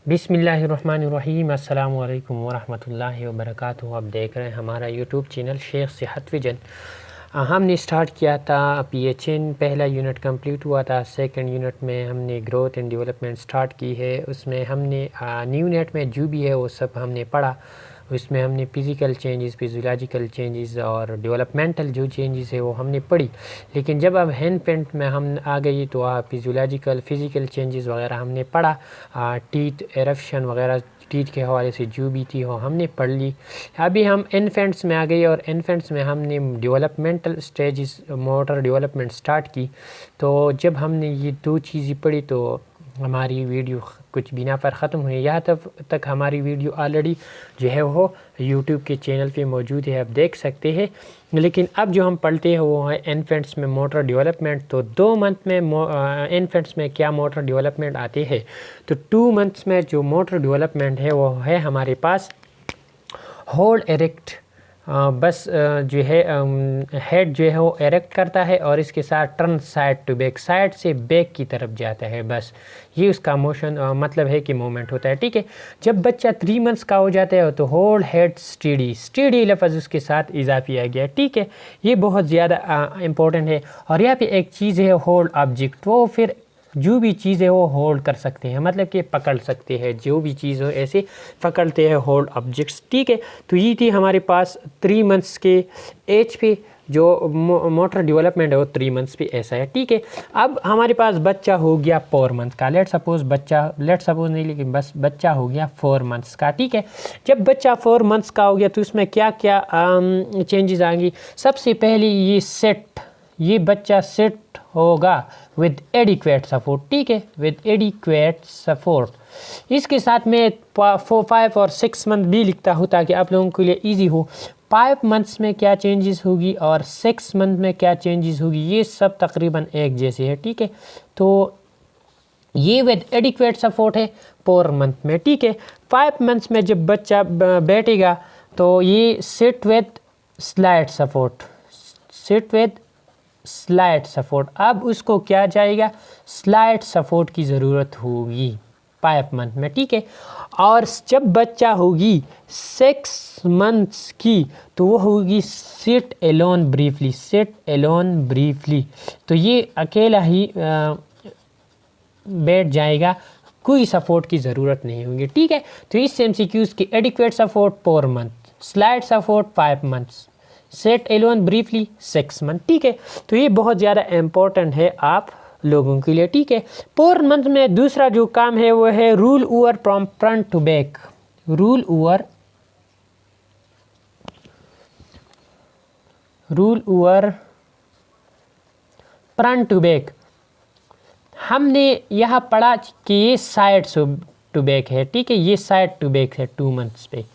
बिस्मिल्लाहिर्रहमानिर्रहीम अस्सलामु अलैकुम वरहमतुल्लाहि वबरकातुहू। आप देख रहे हैं हमारा यूट्यूब चैनल शेख सेहत विजन। हमने स्टार्ट किया था PHN, पहला यूनिट कंप्लीट हुआ था। सेकंड यूनिट में हमने ग्रोथ एंड डेवलपमेंट स्टार्ट की है। उसमें हमने न्यू नेट में जो भी है वो सब हमने पढ़ा। उसमें हमने फ़िज़िकल चेंजेस, फिजियोलॉजिकल चेंजेस और डेवलपमेंटल जो चेंजेस है वो हमने पढ़ी। लेकिन जब अब हैंड पेंट में हम आ गई तो फिजियोलॉजिकल फ़िज़िकल चेंजेस वगैरह हमने पढ़ा। टीथ एरप्शन वगैरह टीथ के हवाले से जो भी थी वो हमने पढ़ ली। अभी हम इन्फेंट्स में आ गए और इन्फेंट्स में हमने developmental stages, motor development start की। तो जब हमने ये दो चीज़ें पढ़ी तो हमारी वीडियो कुछ बिना पर ख़त्म हुई। यहाँ तक हमारी वीडियो ऑलरेडी जो है वो यूट्यूब के चैनल पे मौजूद है, आप देख सकते हैं। लेकिन अब जो हम पढ़ते हैं वो है इन्फेंट्स में मोटर डेवलपमेंट। तो 2 मंथ में इन्फेंट्स में क्या मोटर डेवलपमेंट आते हैं। तो 2 मंथ्स में जो मोटर डेवलपमेंट है वो है हमारे पास होल्ड एरेक्ट। बस जो है हेड जो है वो एरेक्ट करता है और इसके साथ turn side to back, side से बैक की तरफ जाता है। बस ये उसका मोशन मतलब है कि मूवमेंट होता है। ठीक है। जब बच्चा 3 मंथ्स का हो जाता है तो होल्ड हेड स्टेडी, स्टेडी लफ्ज़ उसके साथ इजाफी आ गया। ठीक है, ये बहुत ज़्यादा इम्पोर्टेंट है। और यहाँ पे एक चीज़ है होल्ड ऑब्जेक्ट, वो फिर जो भी चीज़ है वो होल्ड कर सकते हैं, मतलब कि पकड़ सकते हैं। जो भी चीज़ हो ऐसे पकड़ते हैं होल्ड ऑब्जेक्ट्स। ठीक है। तो ये थी हमारे पास 3 मंथ्स के एज पे जो मोटर डेवलपमेंट है वो 3 मंथ्स पे ऐसा है। ठीक है। अब हमारे पास बच्चा हो गया 4 मंथ का। लेट सपोज नहीं लेकिन बस बच्चा हो गया 4 मंथ्स का। ठीक है। जब बच्चा 4 मंथ्स का हो गया तो उसमें क्या क्या चेंजेस आएंगी। सबसे पहले ये बच्चा सेट होगा विद एडिक्वेट सपोर्ट। ठीक है, विद एडिक्वेट सपोर्ट। इसके साथ में 5 और 6 मंथ भी लिखता हूँ ताकि आप लोगों के लिए इजी हो। 5 मंथ्स में क्या चेंजेस होगी और 6 मंथ में क्या चेंजेस होगी, ये सब तकरीबन एक जैसे है। ठीक है। तो ये विद एडिक्वेट सपोर्ट है 4 मंथ में। ठीक है। 5 मंथ्स में जब बच्चा बैठेगा तो ये sit with slide support, sit with slide support. अब उसको क्या जाएगा, स्लाइड सपोर्ट की ज़रूरत होगी 5 मंथ में। ठीक है। और जब बच्चा होगी 6 मंथ्स की तो वो होगी sit alone briefly, sit alone briefly. तो ये अकेला ही बैठ जाएगा, कोई सपोर्ट की ज़रूरत नहीं होगी। ठीक है। तो इस MCQs की adequate support 4 month, slide support 5 months, set alone briefly 6 month. ठीक है। तो ये बहुत ज़्यादा इम्पोर्टेंट है आप लोगों के लिए। ठीक है। 4 मंथ में दूसरा जो काम है वो है roll over from front to back, roll over front to back. हमने यहाँ पढ़ा कि ये साइड टू बैक है। ठीक है, ये साइड टू बैक है 2 मंथ्स पे।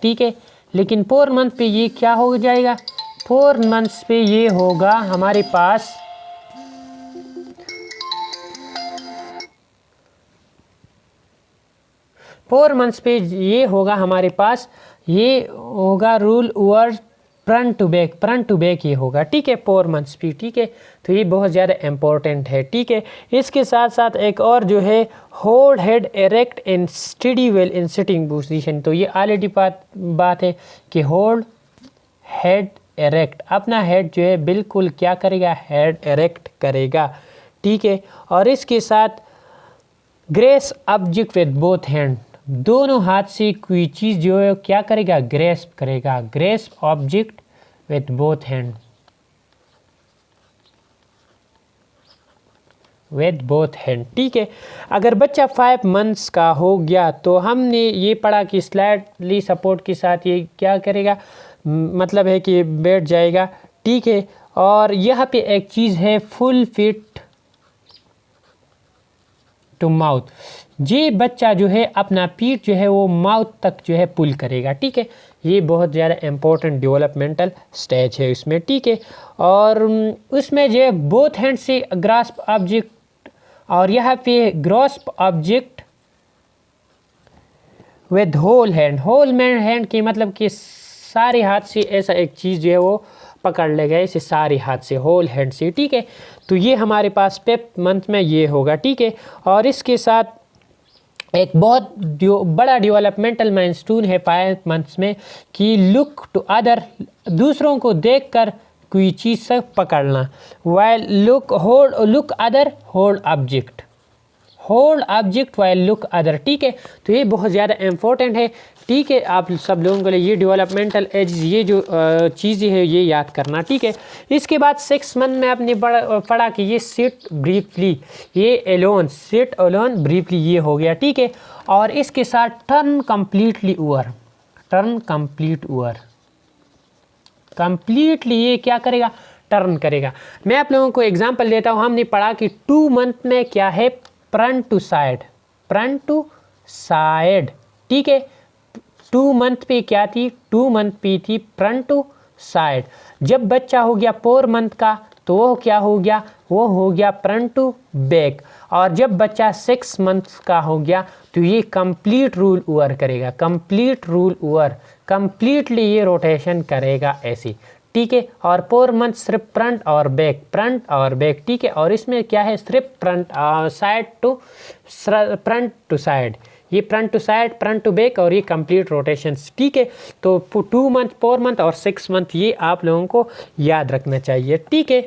ठीक है। लेकिन 4 मंथ पे ये क्या हो जाएगा, 4 मंथ्स पे ये होगा हमारे पास ये होगा roll over front to back, front to back ये होगा। ठीक है, 4 मंथ्स पे। ठीक है। तो ये बहुत ज़्यादा इम्पोर्टेंट है। ठीक है। इसके साथ साथ एक और जो है hold head erect and study well in sitting position. तो ये ऑलरेडी बात है कि होल्ड हेड एरेक्ट, अपना हेड जो है बिल्कुल क्या करेगा, हेड एरेक्ट करेगा। ठीक है। और इसके साथ grace object with both hand, दोनों हाथ से कोई चीज़ जो है क्या करेगा, ग्रेस्प करेगा, grasp object with both hand, with both hand. ठीक है। अगर बच्चा 5 मंथ्स का हो गया तो हमने ये पढ़ा कि स्लाइडली सपोर्ट के साथ ये क्या करेगा, मतलब है कि बैठ जाएगा। ठीक है। और यहाँ पे एक चीज़ है फुल फिट टू माउथ, ये बच्चा जो है अपना पीठ जो है वो माउथ तक जो है पुल करेगा। ठीक है। ये बहुत ज़्यादा इम्पोर्टेंट डेवलपमेंटल स्टेज है उसमें। ठीक है। और उसमें जो है बोथ हैंड से ग्रास्प ऑब्जेक्ट, और यहाँ पे grasp object with whole hand की मतलब कि सारे हाथ से ऐसा एक चीज़ जो है वो पकड़ लेगा इसे सारे हाथ से, होल हैंड से। ठीक है। तो ये हमारे पास 5 मंथ में ये होगा। ठीक है। और इसके साथ एक बहुत बड़ा डेवलपमेंटल माइलस्टोन है 5 मंथ्स में कि लुक टू अदर, दूसरों को देखकर कोई चीज़ से पकड़ना। While look other hold object, hold object while look other, ठीक है। तो ये बहुत ज़्यादा इम्पोर्टेंट है, ठीक है। आप सब लोगों के लिए ये डेवलपमेंटल एज, ये जो चीज़ें है ये याद करना, ठीक है। इसके बाद 6 मंथ में आपने पढ़ा कि ये सिट ब्रीफली, ये एलोन, सिट अलोन ब्रीफली, ये हो गया, ठीक है। और इसके साथ turn completely over, turn complete over, completely ये क्या करेगा, टर्न करेगा। मैं आप लोगों को एग्जांपल देता हूँ। हमने पढ़ा कि 2 मंथ में क्या है, front to side, front to side, ठीक है। 2 मंथ पे क्या थी, 2 मंथ पे थी फ्रंट टू साइड। जब बच्चा हो गया 4 मंथ का तो वो क्या हो गया, वो हो गया फ्रंट टू बैक। और जब बच्चा 6 मंथ का हो गया तो ये कंप्लीट रूल ओवर करेगा, कंप्लीट रूल ओवर, कंप्लीटली ये रोटेशन करेगा ऐसी, ठीक है। और 4 मंथ सिर्फ फ्रंट और बैक, फ्रंट और बैक, ठीक है। और इसमें क्या है, सिर्फ front side to front to side, ये front to side, front to back, और ये कंप्लीट रोटेशंस, ठीक है। तो 2 मंथ, 4 मंथ और 6 मंथ ये आप लोगों को याद रखना चाहिए, ठीक है।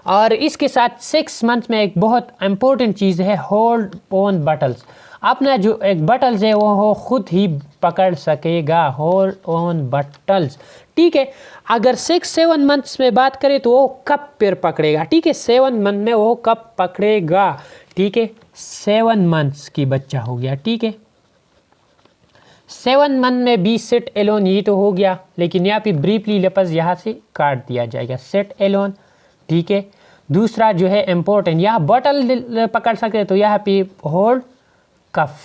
और इसके साथ 6 मंथ में एक बहुत इंपॉर्टेंट चीज़ है, होल्ड ऑन बटल्स। अपना जो एक बटल्स है वो खुद ही पकड़ सकेगा, होल्ड ऑन बटल्स, ठीक है। अगर 6-7 मंथ्स में बात करें तो वो कब पैर पकड़ेगा, ठीक है। 7 मंथ में वो कब पकड़ेगा, ठीक है। 7 मंथ्स की बच्चा हो गया, ठीक है। 7 मंथ में बी सेट एलोन, ये तो हो गया, लेकिन यहाँ पे ब्रीफली लफ्ज़ यहाँ से काट दिया जाएगा, सेट एलोन, ठीक है। दूसरा जो है इम्पोर्टेंट, यहाँ बॉटल पकड़ सकते तो यहाँ पे होल्ड कफ,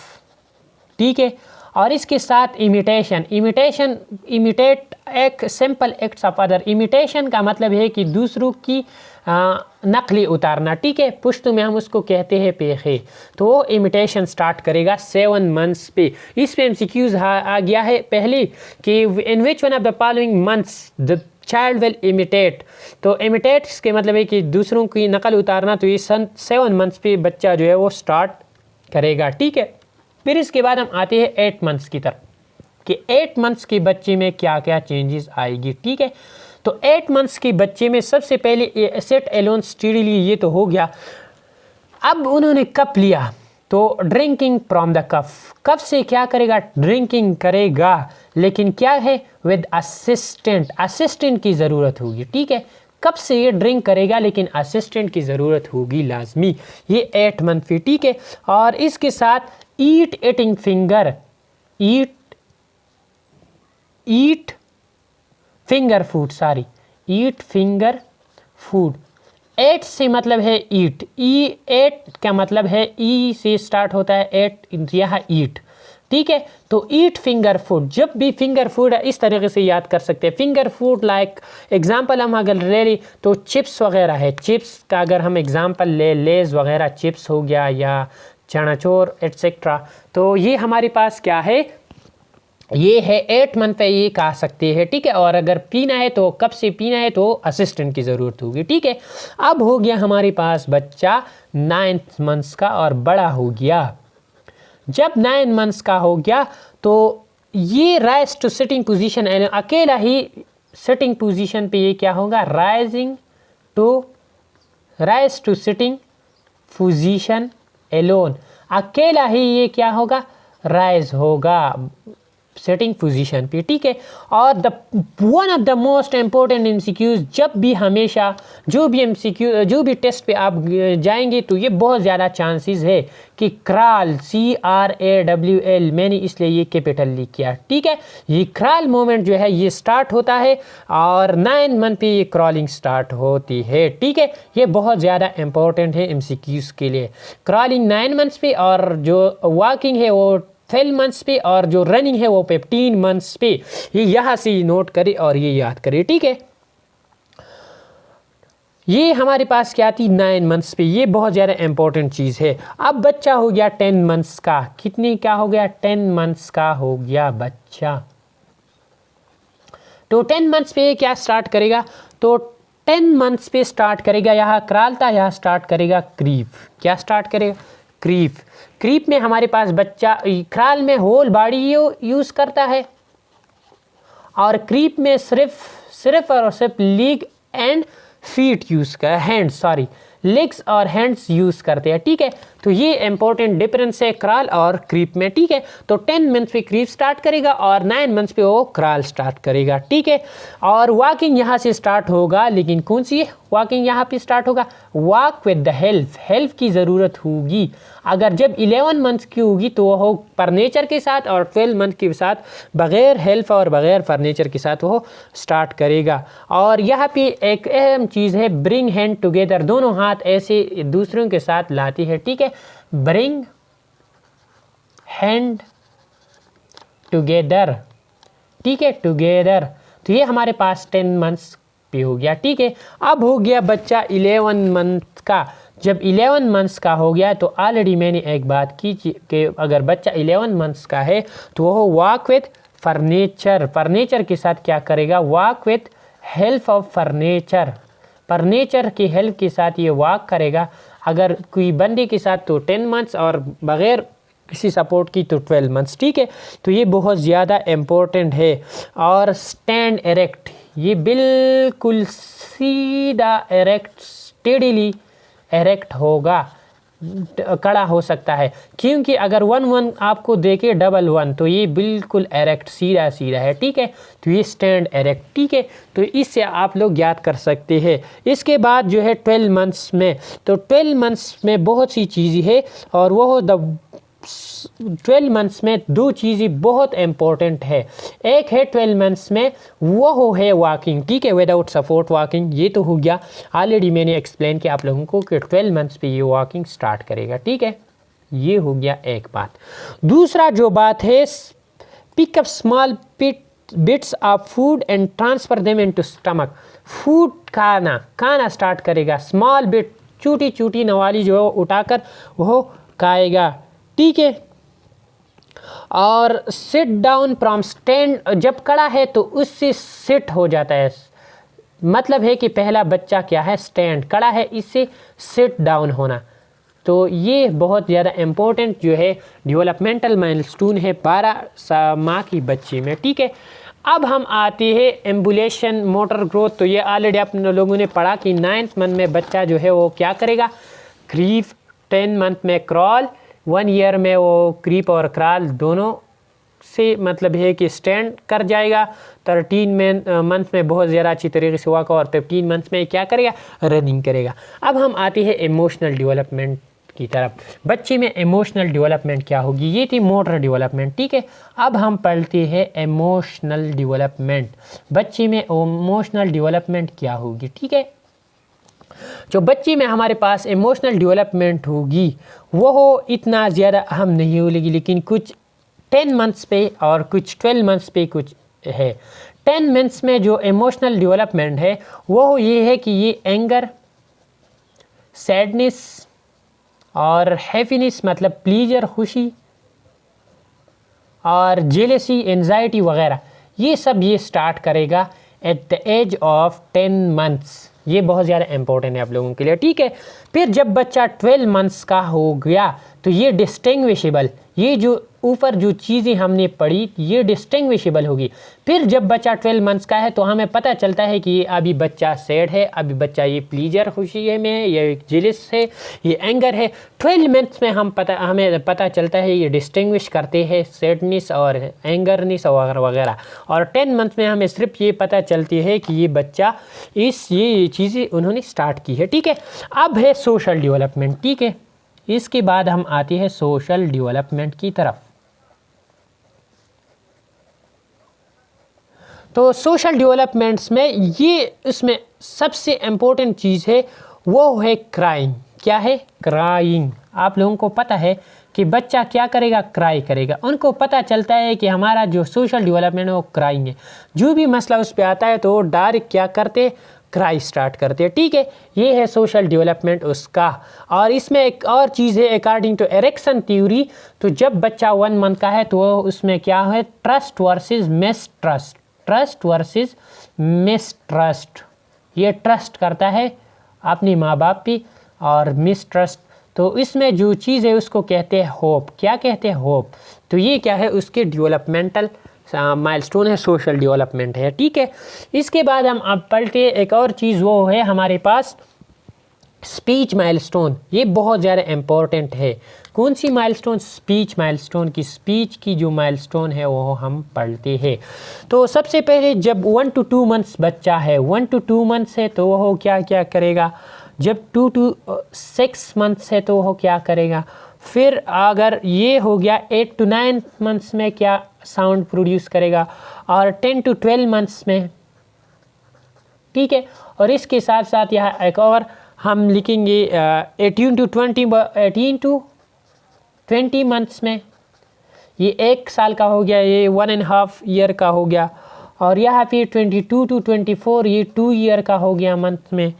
ठीक है। और इसके साथ इमिटेशन, इमिटेट एक simple acts of other. Imitation का मतलब है कि दूसरों की नकली उतारना, ठीक है। पुश्तो में हम उसको कहते हैं पेखे। तो वो इमिटेशन स्टार्ट करेगा 7 मंथ्स पे। इस पे MCQs आ गया है पहले कि in which one of the following months the child will imitate. तो इमिटेट के मतलब है कि दूसरों की नकल उतारना। तो ये 7 मंथ्स पे बच्चा जो है वो स्टार्ट करेगा, ठीक है। फिर इसके बाद हम आते हैं 8 मंथ्स की तरफ कि 8 मंथ्स के बच्चे में क्या क्या चेंजेस आएगी, ठीक है। तो 8 मंथ्स के बच्चे में सबसे पहले सेट एलोन स्टीरिली, ये तो हो गया। अब उन्होंने कप लिया तो drinking from the cup, cup से क्या करेगा, ड्रिंकिंग करेगा, लेकिन क्या है, विद असिस्टेंट, असिस्टेंट की ज़रूरत होगी, ठीक है। कब से ये ड्रिंक करेगा लेकिन असिस्टेंट की ज़रूरत होगी लाजमी, ये 8 मंथ पे, ठीक है। और इसके साथ ईटिंग फिंगर, ईट फिंगर फूड, सॉरी, ईट फिंगर फूड। 8 से मतलब है ईट, 8 का मतलब है ई से स्टार्ट होता है 8, यहाँ ईट, ठीक है। तो ईट फिंगर फूड, जब भी फिंगर फूड है इस तरीके से याद कर सकते हैं। फिंगर फूड लाइक एग्जांपल हम अगर ले लें तो चिप्स वगैरह है, चिप्स का अगर हम एग्जांपल ले, लेज़ वगैरह चिप्स हो गया या चनाचोर एट्सेट्रा। तो ये हमारे पास क्या है, ये है 8 मंथ पे ये खा सकते हैं, ठीक है। और अगर पीना है तो कब से पीना है तो असिस्टेंट की ज़रूरत होगी, ठीक है। अब हो गया हमारे पास बच्चा 9 मंथ्स का और बड़ा हो गया। जब 9 मंथ्स का हो गया तो ये राइज टू सिटिंग पोजीशन, अकेला ही सिटिंग पोजीशन पे ये क्या होगा, rise to sitting position alone, अकेला ही ये क्या होगा, राइज होगा सेटिंग पोजीशन पे, ठीक है। और the one of the most important MCQs, जब भी हमेशा जो भी MCQ जो भी टेस्ट पे आप जाएंगे तो ये बहुत ज़्यादा चांसेस है कि क्राल, CRAWL, मैंने इसलिए ये कैपिटल लिख किया, ठीक है। ये क्राल मोमेंट जो है ये स्टार्ट होता है और 9 मंथ पे ये क्रॉलिंग स्टार्ट होती है, ठीक है। ये बहुत ज़्यादा इंपॉर्टेंट है MCQs के लिए। क्रॉलिंग 9 मंथ्स पे और जो वॉकिंग है वो 12 मंथ्स पे और जो रनिंग है वो 15 मंथ्स पे। ये यहाँ से नोट करें और ये याद करें, ठीक है। ये हमारे पास क्या थी, 9 मंथ्स पे, ये बहुत ज़्यादा इंपॉर्टेंट चीज़ है। अब बच्चा हो गया 10 मंथ्स का, कितनी क्या हो गया, 10 मंथ्स का हो गया बच्चा। तो 10 मंथ्स पे क्या स्टार्ट करेगा, तो 10 मंथ्स पे स्टार्ट करेगा, यहाँ क्राल था, यहाँ स्टार्ट करेगा क्रीप, क्या स्टार्ट करेगा, क्रीप। क्रीप में हमारे पास बच्चा, क्रॉल में होल बॉडी यूज़ करता है, और क्रीप में सिर्फ और सिर्फ लेग एंड फीट यूज़ कर लेग्स और हैंड्स यूज़ करते हैं, ठीक है। तो ये इंपॉर्टेंट डिफरेंस है क्रॉल और क्रीप में, ठीक है। तो 10 मंथ्स पे क्रीप स्टार्ट करेगा और 9 मंथ्स पे वो क्रॉल स्टार्ट करेगा, ठीक है। और वॉकिंग यहाँ से स्टार्ट होगा, लेकिन कौन सी वॉकिंग यहाँ पे स्टार्ट होगा? वॉक विद द हेल्प की ज़रूरत होगी। अगर जब 11 मंथ्स की होगी तो वो फर्नीचर के साथ, और 12 मंथ के साथ बग़ैर हेल्प और बग़ैर फर्नीचर के साथ वो स्टार्ट करेगा। और यहाँ पे एक अहम चीज़ है, ब्रिंग हैंड टुगेदर, दोनों हाथ ऐसे दूसरों के साथ लाती है, ठीक है। ब्रिंग हैंड टुगेदर, ठीक है, टुगेदर। तो ये हमारे पास 10 मंथ्स पे हो गया, ठीक है। अब हो गया बच्चा 11 मंथ का। जब 11 मंथ्स का हो गया तो ऑलरेडी मैंने एक बात की कि अगर बच्चा 11 मंथ्स का है तो वो वॉक विद फर्नीचर के साथ क्या करेगा? Walk with help of furniture की हेल्प के साथ ये वॉक करेगा। अगर कोई बंदे के साथ तो 10 मंथ्स, और बग़ैर किसी सपोर्ट की तो 12 मंथ्स, ठीक है। तो ये बहुत ज़्यादा इम्पोर्टेंट है। और स्टैंड एरेक्ट, ये बिल्कुल सीधा एरेक्ट, स्टेडीली एरेक्ट होगा, खड़ा हो सकता है, क्योंकि अगर 1-1 आपको देखे 1-1 तो ये बिल्कुल एरेक्ट सीधा है, ठीक है। तो ये स्टैंड एरेक्ट, ठीक है। तो इससे आप लोग याद कर सकते हैं। इसके बाद जो है 12 मंथ्स में, तो 12 मंथ्स में बहुत सी चीज़ें है, और वो 12 मंथ्स में 2 चीज़ें बहुत इम्पोर्टेंट है। एक है 12 मंथ्स में वो है वॉकिंग, ठीक है, विदाउट सपोर्ट वॉकिंग। ये तो हो गया, ऑलरेडी मैंने एक्सप्लेन किया आप लोगों को कि 12 मंथ्स पे ये वॉकिंग स्टार्ट करेगा, ठीक है। ये हो गया एक बात। दूसरा जो बात है, pick up small bits of food and transfer them into stomach. Food खाना स्टार्ट करेगा, स्मॉल बिट, छोटी नवाली जो है उठाकर वो खाएगा, ठीक है। और सिट डाउन फ्रॉम स्टैंड, जब खड़ा है तो उससे सिट हो जाता है, मतलब है कि पहला बच्चा क्या है? स्टैंड, खड़ा है, इससे सिट डाउन होना। तो ये बहुत ज़्यादा इम्पोर्टेंट जो है डेवलपमेंटल माइलस्टोन है 12 माह की बच्ची में, ठीक है। अब हम आते हैं एम्बुलेशन मोटर ग्रोथ। तो ये ऑलरेडी आप लोगों ने पढ़ा कि 9th मंथ में बच्चा जो है वो क्या करेगा? क्रीप, 10 मंथ में क्रॉल, 1 ईयर में वो क्रीप और क्रॉल दोनों से मतलब है कि स्टैंड कर जाएगा। 13 मंथ में बहुत ज़्यादा अच्छी तरीके से वॉक, और 15 मंथ में क्या करेगा? रनिंग करेगा। अब हम आते हैं इमोशनल डेवलपमेंट की तरफ। बच्चे में इमोशनल डेवलपमेंट क्या होगी? ये थी मोटर डेवलपमेंट, ठीक है। अब हम पढ़ते हैं इमोशनल डेवलपमेंट। बच्चे में इमोशनल डेवलपमेंट क्या होगी, ठीक है। जो बच्चे में हमारे पास इमोशनल डेवलपमेंट होगी वो इतना ज़्यादा अहम नहीं होगी, लेकिन कुछ 10 मंथ्स पे और कुछ 12 मंथ्स पे कुछ है। 10 मंथ्स में जो इमोशनल डेवलपमेंट है वो ये है कि ये एंगर, सैडनेस और हैप्पीनेस मतलब प्लीजर, खुशी, और जेलसी, एंजाइटी वगैरह, ये सब ये स्टार्ट करेगा at the age of 10 months. ये बहुत ज़्यादा इंपॉर्टेंट है आप लोगों के लिए, ठीक है। फिर जब बच्चा 12 मंथ्स का हो गया तो ये डिस्टिंग्विशेबल, ये जो ऊपर जो चीज़ें हमने पढ़ी ये डिस्टिंग्विशेबल होगी। फिर जब बच्चा 12 मंथ्स का है तो हमें पता चलता है कि ये अभी बच्चा सैड है, अभी बच्चा ये प्लीजर खुशी है में, ये जेलस है, ये एंगर है। 12 मंथ्स में हमें पता चलता है ये डिस्टिंग्विश करते हैं सैडनेस और एंगरनेस वगैरह वगैरह। और 10 मंथ में हमें सिर्फ ये पता चलती है कि ये बच्चा ये चीज़ें उन्होंने स्टार्ट की है, ठीक है। अब है सोशल डेवलपमेंट, ठीक है। इसके बाद हम आते हैं सोशल डेवलपमेंट की तरफ। तो सोशल डेवलपमेंट्स में ये इसमें सबसे इम्पोर्टेंट चीज़ है वो है क्राइंग। क्या है? क्राइंग। आप लोगों को पता है कि बच्चा क्या करेगा? क्राई करेगा। उनको पता चलता है कि हमारा जो सोशल डेवलपमेंट है वो क्राइंग है। जो भी मसला उस पर आता है तो वो डायरेक्ट क्या करते? क्राई स्टार्ट करते हैं, ठीक है। ये है सोशल डेवलपमेंट उसका। और इसमें एक और चीज़ है अकॉर्डिंग टू एरिक्सन थ्योरी। तो जब बच्चा 1 मंथ का है तो उसमें क्या है? Trust versus mistrust, trust versus mistrust. ये ट्रस्ट करता है अपने माँ बाप पे और मिसट्रस्ट तो इसमें जो चीज़ है उसको कहते हैं होप। क्या कहते हैं? होप। तो ये क्या है? उसके डेवलपमेंटल माइलस्टोन है, सोशल डेवलपमेंट है, ठीक है। इसके बाद हम अब पलटे एक और चीज़, वो है हमारे पास स्पीच माइलस्टोन। ये बहुत ज़्यादा इम्पोर्टेंट है। कौन सी माइलस्टोन? स्पीच माइलस्टोन की। स्पीच की जो माइलस्टोन है वो हम पढ़ते हैं। तो सबसे पहले जब 1 to 2 मंथ्स बच्चा है, 1 to 2 मंथ्स है तो वो क्या क्या करेगा? जब 2 to 6 मंथ्स है तो वो क्या करेगा? फिर अगर ये हो गया 8 to 9 मंथ्स में क्या साउंड प्रोड्यूस करेगा, और 10 to 12 मंथ्स में, ठीक है। और इसके साथ साथ यहाँ एक और हम लिखेंगे 18 to 20 मंथ्स में, ये 1 साल का हो गया, ये 1.5 ईयर का हो गया। और यहाँ फिर 22 to 24, ये 2 ईयर का हो गया मंथ में।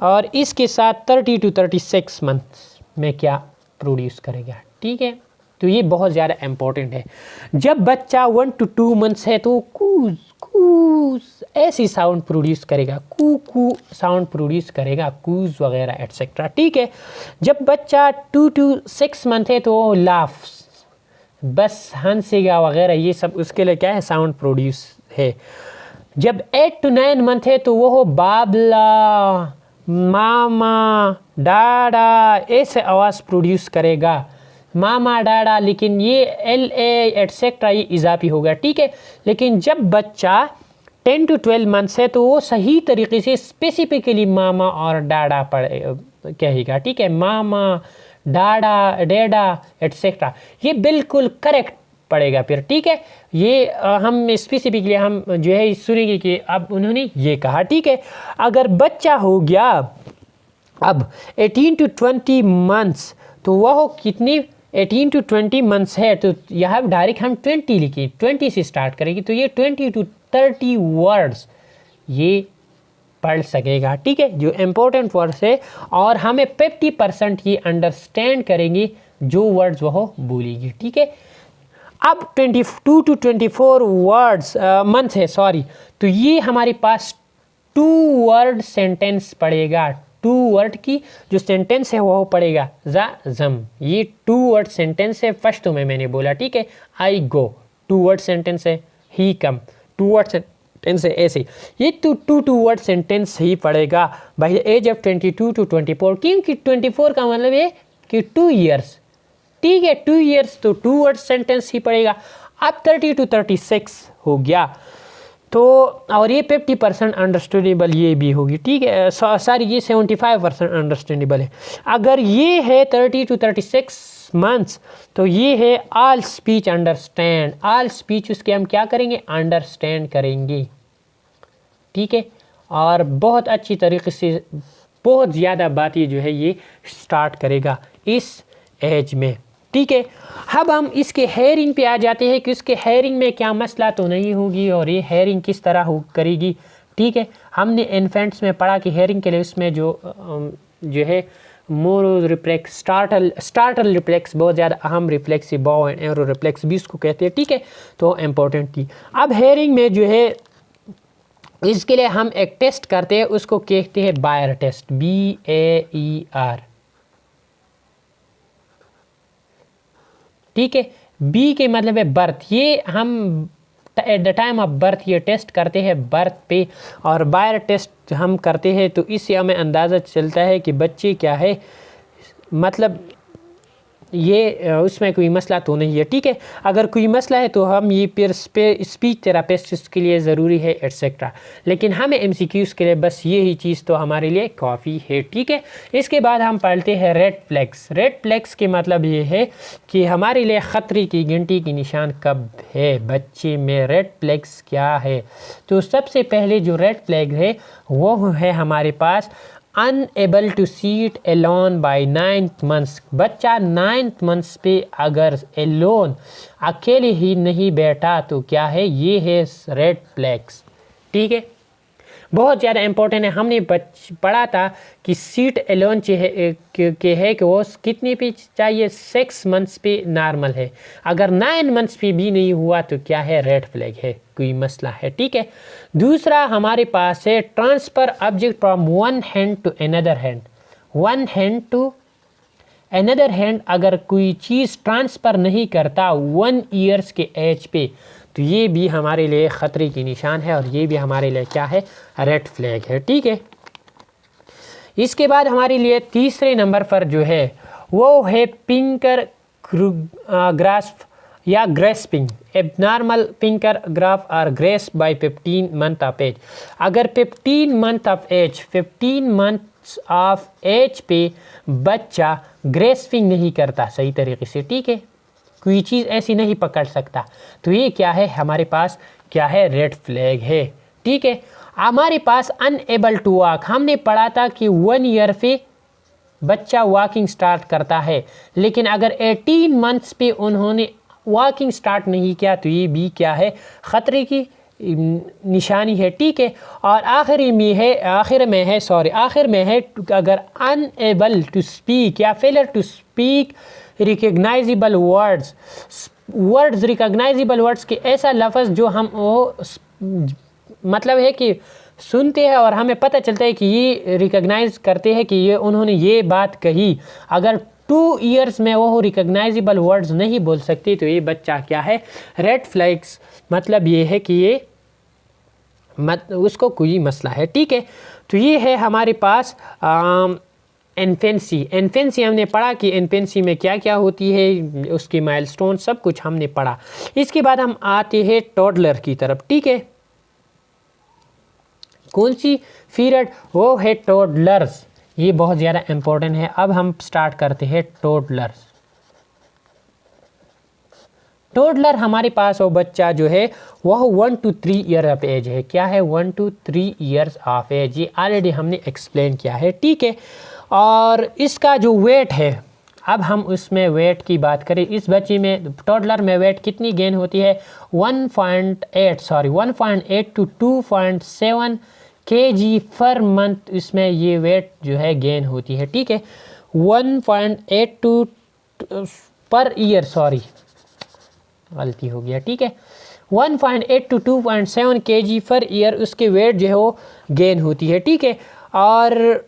और इसके साथ 30 to 36 मंथ्स में क्या प्रोड्यूस करेगा, ठीक है। तो ये बहुत ज़्यादा इम्पोर्टेंट है। जब बच्चा 1 to 2 मंथ्स है तो कूज कूज ऐसी साउंड प्रोड्यूस करेगा, कू कू साउंड प्रोड्यूस करेगा, कूज वगैरह एटसेट्रा, ठीक है। जब बच्चा 2 to 6 मंथ है तो लाफ्स, बस हंसेगा वगैरह, ये सब उसके लिए क्या है? साउंड प्रोड्यूस है। जब 8 to 9 मंथ है तो वो बाबला, मामा, डाडा ऐसे आवाज़ प्रोड्यूस करेगा, मामा, डाडा। लेकिन ये एल ए एटसेट्रा ये इजाफी हो गया, ठीक है। लेकिन जब बच्चा 10 to 12 मंथ्स है तो वो सही तरीके से स्पेसिफिकली मामा और डाडा कहेगा, ठीक है। मामा, डाडा, डेडा एटसेट्रा, ये बिल्कुल करेक्ट पड़ेगा फिर, ठीक है। ये हम स्पेसिफिकली हम जो है सुनेंगे कि अब उन्होंने ये कहा, ठीक है। अगर बच्चा हो गया अब 18 to 20 मंथ्स तो वह कितनी 18 to 20 मंथ्स है तो यहाँ डायरेक्ट हम 20 लिखिए, 20 से स्टार्ट करेंगे तो ये 20 to 30 वर्ड्स ये पढ़ सकेगा, ठीक है। जो इम्पोर्टेंट वर्ड्स है, और हमें 50% ये अंडरस्टैंड करेंगे जो वर्ड्स वह बोलेगी, ठीक है। अब 22 to 24 वर्ड्स मंथ है, सॉरी, तो ये हमारे पास 2 वर्ड सेंटेंस पड़ेगा। 2 वर्ड की जो सेंटेंस है वो पड़ेगा जा जम, ये 2 वर्ड सेंटेंस है। फर्स्ट तो मैंने बोला, ठीक है, आई गो 2 वर्ड सेंटेंस है, ही कम 2 वर्ड सेंटेंस है, ऐसे ये 2 वर्ड सेंटेंस ही पड़ेगा by the age of 22 to 24, क्योंकि 24 का मतलब है कि 2 ईयर्स, ठीक है। 2 ईयर्स तो 2 वर्ड सेंटेंस ही पड़ेगा। अब 30 to 36 हो गया तो, और ये 50% अंडरस्टैंडेबल ये भी होगी, ठीक है। सॉरी, ये 75% अंडरस्टैंडेबल है। अगर ये है 30 to 36 मंथ्स तो ये है all speech understand. All speech उसके हम क्या करेंगे? अंडरस्टैंड करेंगे, ठीक है। और बहुत अच्छी तरीके से बहुत ज़्यादा बातें जो है ये स्टार्ट करेगा इस एज में, ठीक है। अब हम इसके हेयरिंग पे आ जाते हैं कि उसके हेयरिंग में क्या मसला तो नहीं होगी और ये हेयरिंग किस तरह करेगी, ठीक है। हमने इन्फेंट्स में पढ़ा कि हेयरिंग के लिए उसमें जो है मोरो रिफ्लेक्स, स्टार्टल रिफ्लेक्स बहुत ज़्यादा अहम रिफ्लेक्स है, बॉ एंड एरो रिफ्लेक्स भी उसको कहते हैं, ठीक है। तो इम्पोर्टेंट थी। अब हेयरिंग में जो है इसके लिए हम एक टेस्ट करते हैं, उसको कहते हैं बायर टेस्ट, BAER, ठीक है। बी के मतलब है बर्थ, ये हम at the time of birth ये टेस्ट करते हैं बर्थ पे, और बायर टेस्ट हम करते हैं तो इससे हमें अंदाज़ा चलता है कि बच्चे क्या है, मतलब ये उसमें कोई मसला तो नहीं है, ठीक है। अगर कोई मसला है तो हम ये फिर स्पीच थेरापिस्ट के लिए ज़रूरी है एटसेट्रा, लेकिन हमें MCQs के लिए बस यही चीज़ तो हमारे लिए काफ़ी है, ठीक है। इसके बाद हम पढ़ते हैं रेड फ्लैग्स। रेड फ्लैग्स के मतलब ये है कि हमारे लिए ख़तरे की घंटी की निशान कब है बच्चे में, रेड फ्लैग्स क्या है। तो सबसे पहले जो रेड फ्लैग है वो है हमारे पास unable to sit alone by 9th months. बच्चा 9th मंथ्स पे अगर एलोन अकेले ही नहीं बैठा तो क्या है, ये है रेड फ्लैग्स, ठीक है। बहुत ज़्यादा इंपॉर्टेंट है। हमने पढ़ा था कि सीट एलोन के है कि वो कितने पे चाहिए, 6 मंथ्स पे नॉर्मल है। अगर 9 मंथ्स पे भी नहीं हुआ तो क्या है, रेड फ्लैग है, कोई मसला है, ठीक है। दूसरा हमारे पास है transfer object from one hand to another hand, one hand to another hand अगर कोई चीज़ ट्रांसफ़र नहीं करता 1 ईयर्स के एज पे, तो ये भी हमारे लिए ख़तरे की निशान है और ये भी हमारे लिए क्या है, रेड फ्लैग है। ठीक है, इसके बाद हमारे लिए तीसरे नंबर पर जो है वो है पिंकर ग्रास्प या ग्रेस्पिंग, एबनॉर्मल पिंकर ग्राफ और grasp by 15 month of age. अगर 15 मंथ ऑफ एज पे बच्चा ग्रेस्पिंग नहीं करता सही तरीके से, ठीक है, कोई चीज़ ऐसी नहीं पकड़ सकता, तो ये क्या है, हमारे पास क्या है, रेड फ्लैग है। ठीक है, हमारे पास अनएबल टू वॉक, हमने पढ़ा था कि 1 ईयर पे बच्चा वॉकिंग स्टार्ट करता है, लेकिन अगर 18 मंथ्स पे उन्होंने वॉकिंग स्टार्ट नहीं किया तो ये भी क्या है, ख़तरे की निशानी है। ठीक है, और आखिर में है अगर अनएबल टू स्पीक या failure to speak recognisable words recognisable words के ऐसा लफ्ज़ जो हम वो मतलब है कि सुनते हैं और हमें पता चलता है कि ये रिकग्नाइज करते हैं कि ये उन्होंने ये बात कही, अगर 2 ईयर्स में वो रिकग्नाइजेबल वर्ड्स नहीं बोल सकते तो ये बच्चा क्या है, रेड फ्लैग्स, मतलब ये है कि ये उसको कोई मसला है। ठीक है, तो ये है हमारे पास इन्फेंसी हमने पढ़ा कि इन्फेंसी में क्या क्या होती है, उसकी माइलस्टोन सब कुछ हमने पढ़ा। इसके बाद हम आते हैं टोडलर की तरफ। ठीक है, कौन सी पीरियड, वो है टोडलर्स, ये बहुत ज़्यादा इम्पोर्टेंट है। अब हम स्टार्ट करते हैं टोडलर्स। टोडलर हमारे पास वो बच्चा जो है वह 1 to 3 ईयर ऑफ एज है। क्या है, 1 to 3 ईयर्स ऑफ एज, ये ऑलरेडी हमने एक्सप्लेन किया है। ठीक है, और इसका जो वेट है, अब हम उसमें वेट की बात करें, इस बच्चे में टोडलर में वेट कितनी गेन होती है, 1.8 to 2.7 kg पर मंथ, इसमें ये वेट जो है गेन होती है। ठीक है, 1.8 पर ईयर, गलती हो गया। ठीक है, 1.8 to 2.7 kg पर ईयर उसके वेट जो है वो गेन होती है। ठीक है, और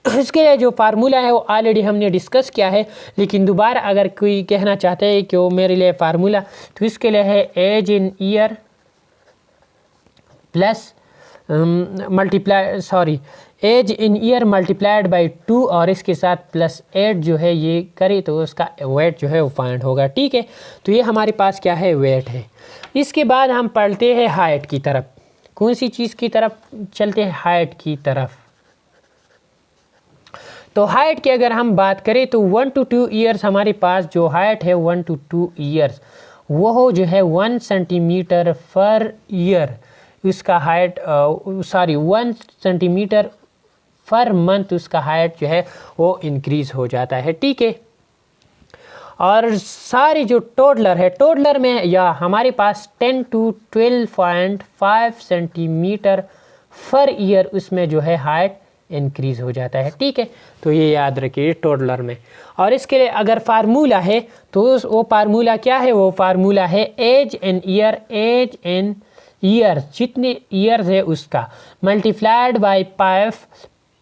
इसके लिए जो फार्मूला है वो ऑलरेडी हमने डिस्कस किया है, लेकिन दोबारा अगर कोई कहना चाहता है कि वो मेरे लिए फार्मूला, तो इसके लिए है age in year plus age in year multiplied by 2 और इसके साथ +8 जो है ये करे तो उसका वेट जो है वो फाइंड होगा। ठीक है, तो ये हमारे पास क्या है, वेट है। इसके बाद हम पढ़ते हैं हाइट की तरफ। कौन सी चीज़ की तरफ चलते हैं, हाइट की तरफ। तो हाइट की अगर हम बात करें तो 1 to 2 ईयर्स हमारे पास जो हाइट है 1 to 2 ईयर्स वो जो है 1 सेंटीमीटर पर ईयर, उसका हाइट 1 सेंटीमीटर पर मंथ उसका हाइट जो है वो इंक्रीज़ हो जाता है। ठीक है, और सारे जो टोडलर है, टोडलर में या हमारे पास 10 to 12.5 सेंटीमीटर पर ईयर उसमें जो है हाइट इंक्रीज़ हो जाता है। ठीक है, तो ये याद रखिए टोडलर में। और इसके लिए अगर फार्मूला है तो वो फार्मूला क्या है, वो फार्मूला है एज इन ईयर, जितने ईयर्स है उसका मल्टीप्लाइड बाय 5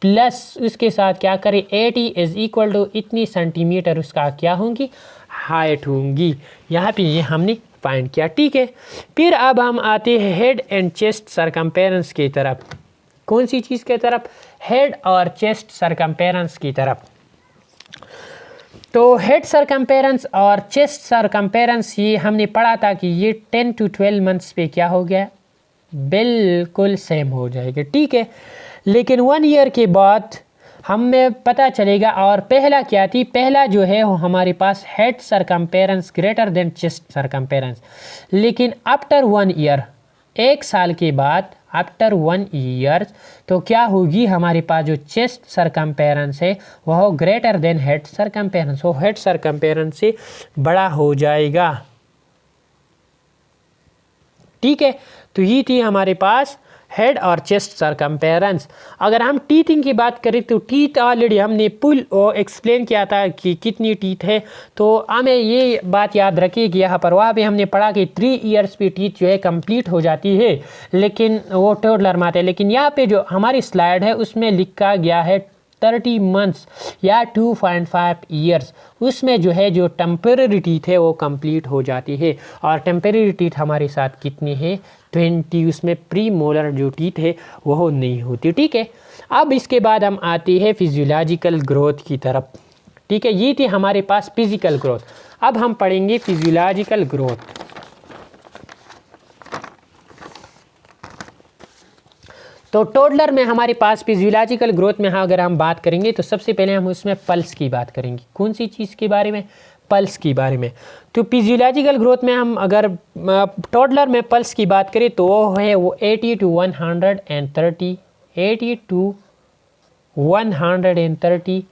प्लस उसके साथ क्या करें 80 इज इक्वल टू इतनी सेंटीमीटर उसका क्या होंगी, हाइट होंगी। यहाँ पे ये हमने फाइंड किया। ठीक है, फिर अब हम आते हैं हेड एंड चेस्ट सरकमफेरेंस की तरफ। कौन सी चीज़ की तरफ, हेड और चेस्ट सरकमफेरेंस की तरफ। तो हेड सरकमफेरेंस और चेस्ट सरकमफेरेंस ये हमने पढ़ा था कि ये 10 to 12 मंथ्स पे क्या हो गया, बिल्कुल सेम हो जाएगा। ठीक है, लेकिन 1 ईयर के बाद हमें पता चलेगा, और पहला क्या थी, पहला जो है वो हमारे पास head circumference greater than chest circumference, लेकिन आफ्टर 1 ईयर, 1 साल के बाद आफ्टर 1 ईयर तो क्या होगी, हमारे पास जो चेस्ट सरकमफेरेंस है वह ग्रेटर देन हेड सरकमफेरेंस, वो हेड सरकमफेरेंस से बड़ा हो जाएगा। ठीक है, तो ये थी हमारे पास हेड और चेस्ट सरकमफेरेंस। अगर हम टीथिंग की बात करें तो टीथ ऑलरेडी हमने पुल एक्सप्लेन किया था कि कितनी टीथ है, तो हमें ये बात याद रखिए कि यहाँ पर वहाँ पे हमने पढ़ा कि 3 ईयर्स पे टीथ जो है कंप्लीट हो जाती है, लेकिन वो टोडलर में आते हैं। लेकिन यहाँ पे जो हमारी स्लाइड है उसमें लिखा गया है 30 मंथ्स या 2.5 ईयर्स, उसमें जो है जो टेम्परेरी टीथ है वो कंप्लीट हो जाती है। और टेम्परेरी टीथ हमारे साथ कितनी है 20, उसमें प्री मोलर जो टीथ है वो नहीं होती। ठीक है, अब इसके बाद हम आते हैं फिजियोलॉजिकल ग्रोथ की तरफ। ठीक है, ये थी हमारे पास फिजिकल ग्रोथ। अब हम पढ़ेंगे फिजियोलॉजिकल ग्रोथ। तो टोडलर में हमारे पास फिजियोलॉजिकल ग्रोथ में अगर हम बात करेंगे तो सबसे पहले हम उसमें पल्स की बात करेंगे। कौन सी चीज़ के बारे में? पल्स की बारे में। तो फिजियोलॉजिकल ग्रोथ में हम अगर टोडलर में पल्स की बात करें तो वो है 80 to 130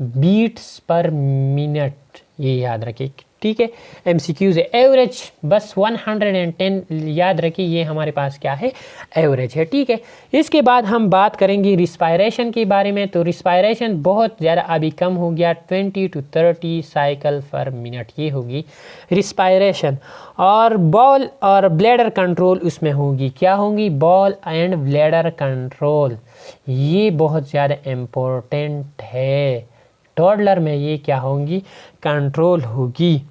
बीट्स पर मिनट, ये याद रखिए। ठीक है, MCQs है। एवरेज बस 110 याद रखिए, ये हमारे पास क्या है एवरेज है। ठीक है, इसके बाद हम बात करेंगे रिस्पायरेशन के बारे में। तो रिस्पायरेशन बहुत ज़्यादा अभी कम हो गया, 20 to 30 साइकिल पर मिनट ये होगी रिस्पायरेशन। और बॉल और ब्लैडर कंट्रोल उसमें होगी, क्या होंगी? बॉल एंड ब्लैडर कंट्रोल, ये बहुत ज़्यादा इम्पोर्टेंट है। टोडलर में ये क्या होंगी? कंट्रोल होगी।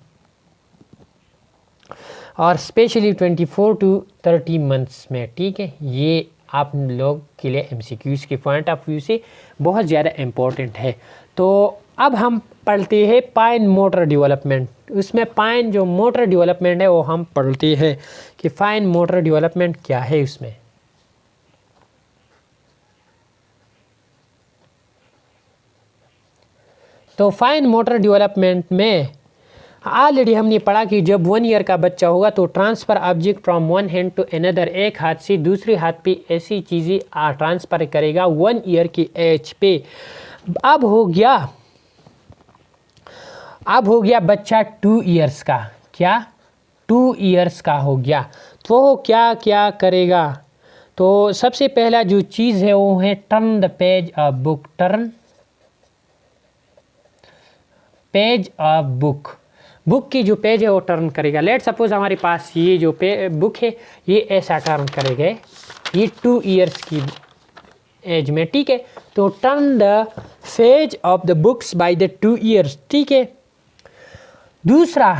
और स्पेशली 24 to 30 मंथ्स में। ठीक है, ये आप लोग के लिए MCQs के पॉइंट ऑफ व्यू से बहुत ज़्यादा इम्पोर्टेंट है। तो अब हम पढ़ते हैं फाइन मोटर डेवलपमेंट। उसमें फाइन जो मोटर डेवलपमेंट है वो हम पढ़ते हैं कि फाइन मोटर डेवलपमेंट क्या है उसमें। तो फाइन मोटर डेवलपमेंट में ऑलरेडी हमने पढ़ा कि जब 1 ईयर का बच्चा होगा तो transfer object from one hand to another, एक हाथ से दूसरे हाथ पे ऐसी चीज़ें ट्रांसफ़र करेगा 1 ईयर की एज पे। अब हो गया बच्चा 2 ईयर्स का। क्या? 2 ईयर्स का हो गया तो वो क्या क्या करेगा? तो सबसे पहला जो चीज़ है वो है turn the page of book. Turn page of book, book की जो पेज है वो टर्न करेगा। लेट सपोज हमारे पास ये जो बुक है ये ऐसा टर्न करेगा, ये 2 ईयर्स की एज में। ठीक है, तो turn the page of the books by the 2 years. ठीक है, दूसरा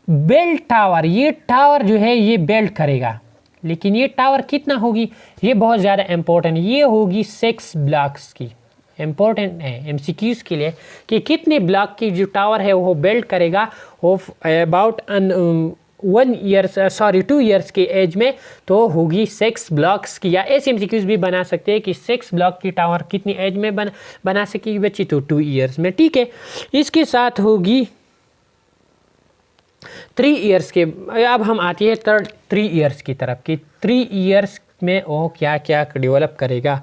बेल्ट टावर, ये टावर जो है ये बेल्ट करेगा, लेकिन ये टावर कितना होगी? ये बहुत ज़्यादा इम्पोर्टेंट, ये होगी 6 ब्लॉक्स की। इम्पोर्टेंट है MCQs के लिए कि कितने ब्लॉक की जो टावर है वो बेल्ट करेगा, वो अबाउट 2 ईयर्स के एज में तो होगी 6 ब्लॉक्स की। या ऐसे MCQs भी बना सकते हैं कि 6 ब्लॉक की टावर कितनी एज में बना सकेगी बच्ची? तो 2 ईयर्स में। ठीक है, इसके साथ होगी 3 ईयर्स के। अब हम आती है 3 ईयर्स की तरफ कि 3 ईयर्स में वो क्या क्या डेवलप करेगा?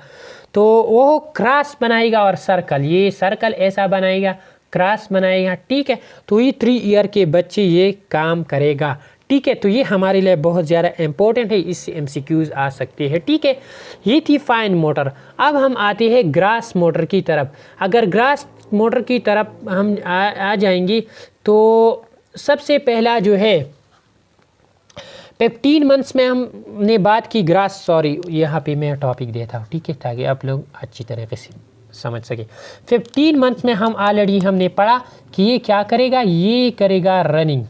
तो वो क्रॉस बनाएगा और सर्कल, ये सर्कल ऐसा बनाएगा, क्रॉस बनाएगा। ठीक है, तो ये 3 ईयर के बच्चे ये काम करेगा। ठीक है, तो ये हमारे लिए बहुत ज़्यादा इम्पोर्टेंट है, इससे MCQs आ सकते हैं। ठीक है, ये थी फाइन मोटर। अब हम आते हैं ग्रास मोटर की तरफ। अगर ग्रास मोटर की तरफ हम आ जाएंगे तो सबसे पहला जो है 15 मंथ्स में हमने बात की ग्रास, सॉरी यहाँ पे मैं टॉपिक देता हूँ। ठीक है, ताकि आप लोग अच्छी तरीके से समझ सके। 15 मंथ्स में हम ऑलरेडी हमने पढ़ा कि ये क्या करेगा? ये करेगा रनिंग,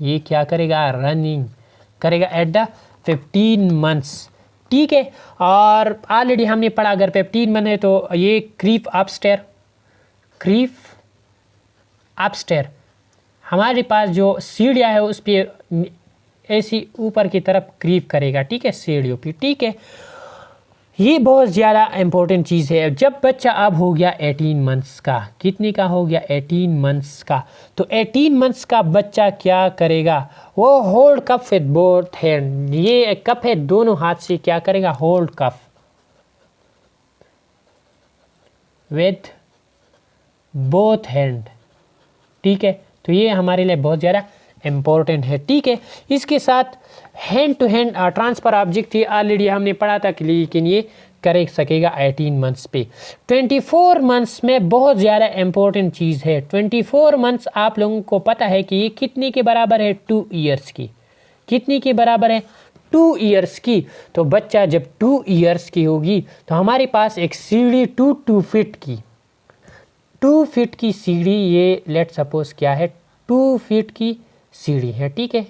ये क्या करेगा? रनिंग करेगा एट द 15 मंथ्स। ठीक है, और ऑलरेडी हमने पढ़ा अगर 15 मंथ है तो ये क्रीप अपस्टेयर, हमारे पास जो सीढ़ियाँ है उस पर ऐसी ऊपर की तरफ क्रीप करेगा। ठीक है, सीढ़ियों पे। ठीक है, ये बहुत ज़्यादा इम्पोर्टेंट चीज़ है। जब बच्चा अब हो गया 18 मंथ्स का, कितने का हो गया? 18 मंथ्स का। तो 18 मंथ्स का बच्चा क्या करेगा? वो hold cup with both hand, ये कप है दोनों हाथ से क्या करेगा? Hold cup with both hand. ठीक है, तो ये हमारे लिए बहुत ज़्यादा इम्पोर्टेंट है। ठीक है, इसके साथ hand to hand transfer object थी, ऑलरेडी हमने पढ़ा था कि लेकिन ये कर सकेगा 18 मंथ्स पे। 24 मंथ्स में बहुत ज़्यादा इम्पोर्टेंट चीज़ है। 24 मंथ्स आप लोगों को पता है कि ये कितने के बराबर है? 2 ईयर्स की। कितने के बराबर है? 2 ईयर्स की, तो बच्चा जब 2 ईयर्स की होगी तो हमारे पास एक सीढ़ी 2 फीट की 2 फीट की सीढ़ी, ये लेट सपोज क्या है 2 फीट की सीढ़ी है, ठीक है।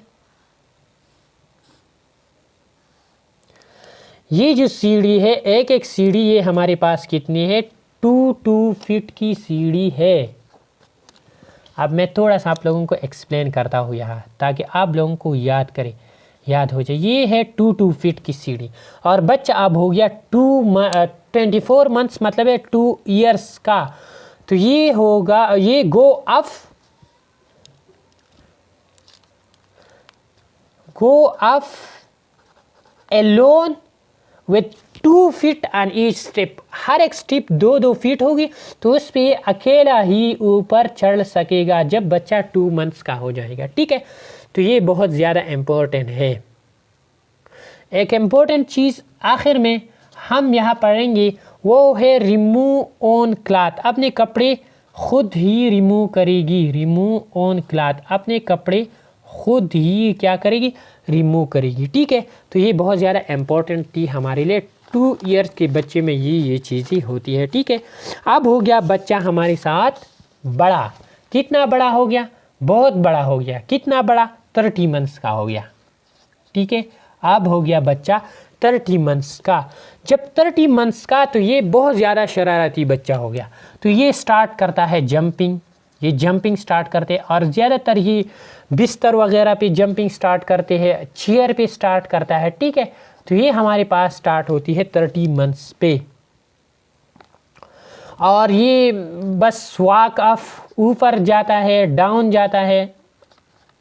ये जो सीढ़ी है, एक एक सीढ़ी ये हमारे पास कितनी है 2 फीट की सीढ़ी है। अब मैं थोड़ा सा आप लोगों को एक्सप्लेन करता हूँ यहाँ, ताकि आप लोगों को याद हो जाए। ये है 2 फीट की सीढ़ी, और बच्चा अब हो गया 24 मंथ्स मतलब है 2 ईयर्स का, तो ये होगा, ये go up along with 2 feet on each step. हर एक स्टेप 2 फीट होगी, तो उस पर अकेला ही ऊपर चढ़ सकेगा जब बच्चा 2 मंथ्स का हो जाएगा, ठीक है। तो ये बहुत ज़्यादा इम्पोर्टेंट है। एक इम्पोर्टेंट चीज़ आखिर में हम यहाँ पढ़ेंगे, वो है रिमूव ऑन क्लॉथ। अपने कपड़े खुद ही रिमूव करेगी, रिमूव ऑन क्लॉथ, अपने कपड़े खुद ही क्या करेगी, रिमूव करेगी, ठीक है। तो ये बहुत ज़्यादा इम्पोर्टेंट थी हमारे लिए। 2 ईयर्स के बच्चे में ये चीज़ें होती है, ठीक है। अब हो गया बच्चा हमारे साथ बड़ा। कितना बड़ा हो गया, बहुत बड़ा हो गया। कितना बड़ा, 30 मंथ्स का हो गया, ठीक है। अब हो गया बच्चा 30 मंथ्स का। जब 30 मंथ्स का, तो ये बहुत ज़्यादा शरारती बच्चा हो गया। तो ये स्टार्ट करता है जंपिंग, ये जंपिंग स्टार्ट करते हैं, और ज़्यादातर ये बिस्तर वगैरह पे जंपिंग स्टार्ट करते हैं, चेयर पे स्टार्ट करता है, ठीक है। तो ये हमारे पास स्टार्ट होती है 30 मंथ्स पे, और ये बस वॉक ऑफ ऊपर जाता है, डाउन जाता है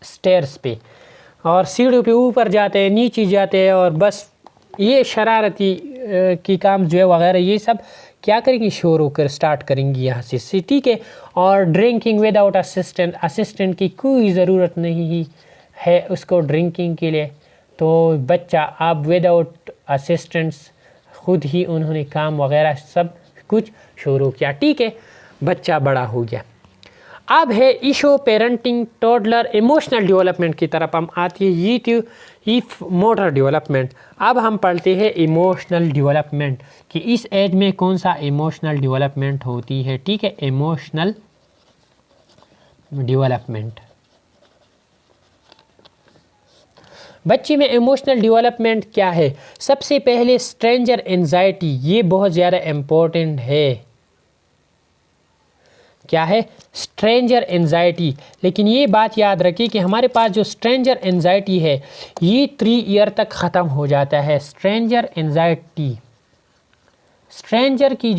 स्टेयर्स पे, और सीढ़ियों पे ऊपर जाते हैं, नीचे जाते हैं, और बस ये शरारती की काम जो है वगैरह ये सब क्या करेंगी, शोर होकर स्टार्ट करेंगी यहाँ से, ठीक है। और ड्रिंकिंग विदाउट असिस्टेंट की कोई ज़रूरत नहीं है उसको ड्रिंकिंग के लिए। तो बच्चा अब विदाउट असिस्टेंट्स खुद ही उन्होंने काम वगैरह सब कुछ शुरू किया, ठीक है। बच्चा बड़ा हो गया। अब है इशो पेरेंटिंग टोडलर इमोशनल डेवलपमेंट की तरफ हम आती है। ये थी मोटर डेवलपमेंट। अब हम पढ़ते हैं इमोशनल डेवलपमेंट कि इस एज में कौन सा इमोशनल डेवलपमेंट होती है, ठीक है। इमोशनल डेवलपमेंट, बच्चे में इमोशनल डेवलपमेंट क्या है। सबसे पहले स्ट्रेंजर एंजाइटी, ये बहुत ज़्यादा इम्पोर्टेंट है। क्या है, स्ट्रेंजर एंजाइटी। लेकिन ये बात याद रखिए कि हमारे पास जो स्ट्रेंजर एंजाइटी है ये 3 ईयर तक ख़त्म हो जाता है। स्ट्रेंजर एंजाइटी, स्ट्रेंजर की